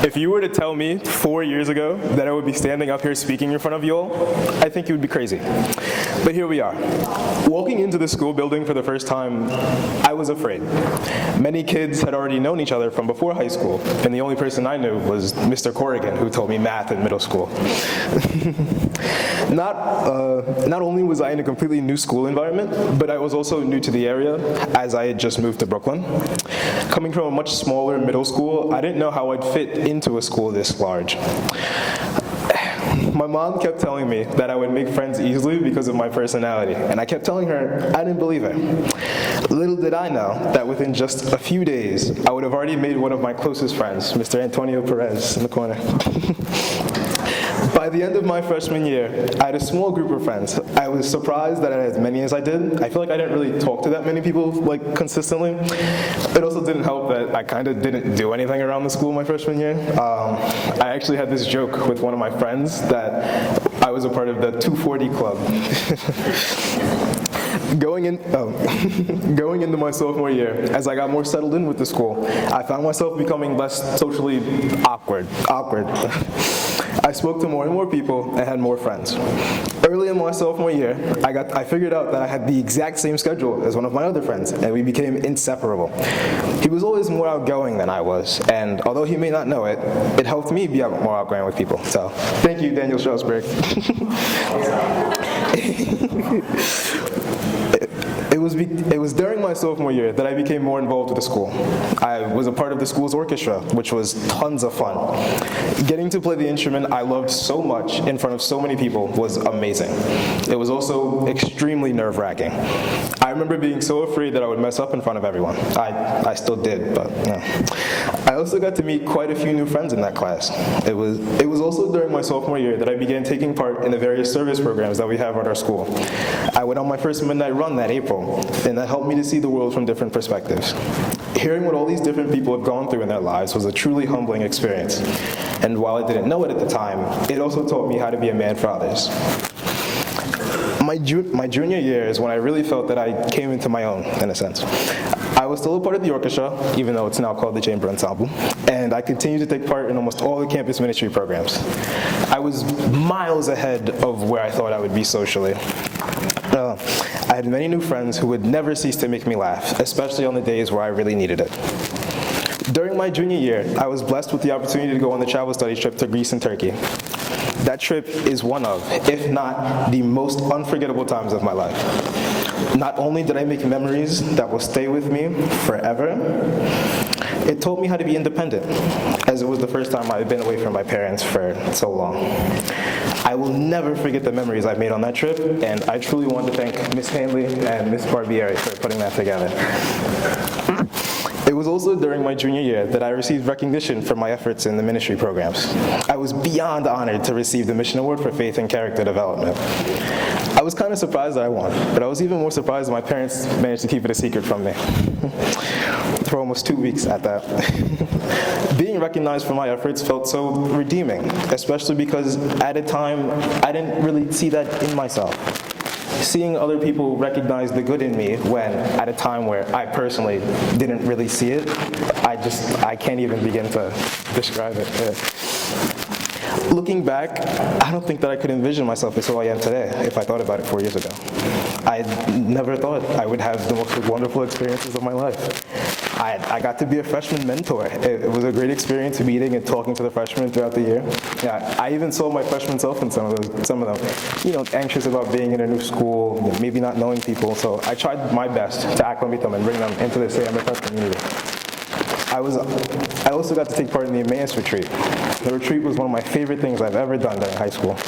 If you were to tell me 4 years ago that I would be standing up here speaking in front of you all, I think you would be crazy. But here we are. Walking into the school building for the first time, I was afraid. Many kids had already known each other from before high school, and the only person I knew was Mr. Corrigan, who told me math in middle school. Not only was I in a completely new school environment, but I was also new to the area, as I had just moved to Brooklyn. Coming from a much smaller middle school, I didn't know how I'd fit into a school this large. My mom kept telling me that I would make friends easily because of my personality, and I kept telling her I didn't believe it. Little did I know that within just a few days, I would have already made one of my closest friends, Mr. Antonio Perez, in the corner. By the end of my freshman year, I had a small group of friends. I was surprised that I had as many as I did. I feel like I didn't really talk to that many people consistently. It also didn't help that I kind of didn't do anything around the school my freshman year. I actually had this joke with one of my friends that I was a part of the 240 club. Going into my sophomore year, as I got more settled in with the school, I found myself becoming less socially awkward. I spoke to more and more people and had more friends. Early in my sophomore year, I figured out that I had the exact same schedule as one of my other friends, and we became inseparable. He was always more outgoing than I was, and although he may not know it, it helped me be more outgoing with people. So, thank you, Daniel Strasberg. It was during my sophomore year that I became more involved with the school. I was a part of the school's orchestra, which was tons of fun. Getting to play the instrument I loved so much in front of so many people was amazing. It was also extremely nerve-wracking. I remember being so afraid that I would mess up in front of everyone. I still did, but yeah. I also got to meet quite a few new friends in that class. It was also during my sophomore year that I began taking part in the various service programs that we have at our school. I went on my first midnight run that April, and that helped me to see the world from different perspectives. Hearing what all these different people have gone through in their lives was a truly humbling experience. And while I didn't know it at the time, it also taught me how to be a man for others. My junior year is when I really felt that I came into my own, in a sense. I was still a part of the orchestra, even though it's now called the Chamber Ensemble, and I continued to take part in almost all the campus ministry programs. I was miles ahead of where I thought I would be socially. I had many new friends who would never cease to make me laugh, especially on the days where I really needed it. During my junior year, I was blessed with the opportunity to go on the travel studies trip to Greece and Turkey. That trip is one of, if not the most unforgettable times of my life. Not only did I make memories that will stay with me forever, it taught me how to be independent, as it was the first time I had been away from my parents for so long. I will never forget the memories I made on that trip, and I truly want to thank Miss Hanley and Miss Barbieri for putting that together. It was also during my junior year that I received recognition for my efforts in the ministry programs. I was beyond honored to receive the Mission Award for Faith and Character Development. I was kind of surprised that I won, but I was even more surprised that my parents managed to keep it a secret from me. For almost 2 weeks at that. Being recognized for my efforts felt so redeeming, especially because at a time I didn't really see that in myself. Seeing other people recognize the good in me when at a time where I personally didn't really see it, I can't even begin to describe it. Looking back, I don't think that I could envision myself as who I am today if I thought about it 4 years ago. I never thought I would have the most wonderful experiences of my life. I got to be a freshman mentor. It was a great experience meeting and talking to the freshmen throughout the year. Yeah, I even saw my freshman self in some of them, anxious about being in a new school, maybe not knowing people. So I tried my best to acclimate them and bring them into the Edmund Prep community. I also got to take part in the Emmaus retreat. The retreat was one of my favorite things I've ever done during high school.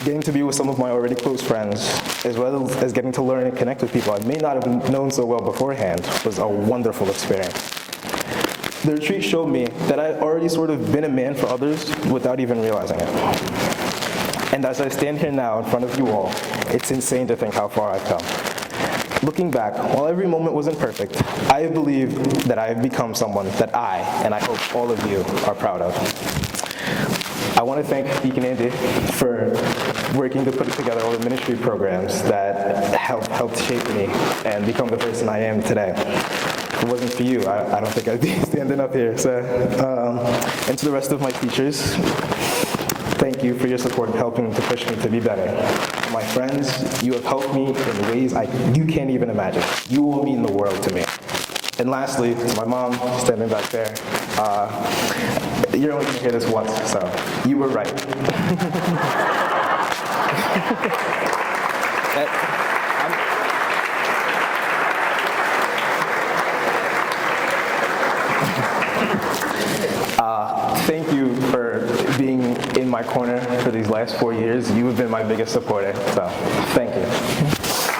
Getting to be with some of my already close friends, as well as getting to learn and connect with people I may not have known so well beforehand, was a wonderful experience. The retreat showed me that I had already sort of been a man for others without even realizing it. And as I stand here now in front of you all, it's insane to think how far I've come. Looking back, while every moment wasn't perfect, I believe that I have become someone that I, and I hope all of you, are proud of. I want to thank Deacon Andy for working to put together all the ministry programs that helped shape me and become the person I am today. if it wasn't for you, I don't think I'd be standing up here. So, and to the rest of my teachers, thank you for your support in helping to push me to be better. My friends, you have helped me in ways you can't even imagine. You will mean the world to me. And lastly, to my mom, standing back there, you're only going to hear this once, so you were right. Thank you for being in my corner for these last 4 years. You have been my biggest supporter, so thank you.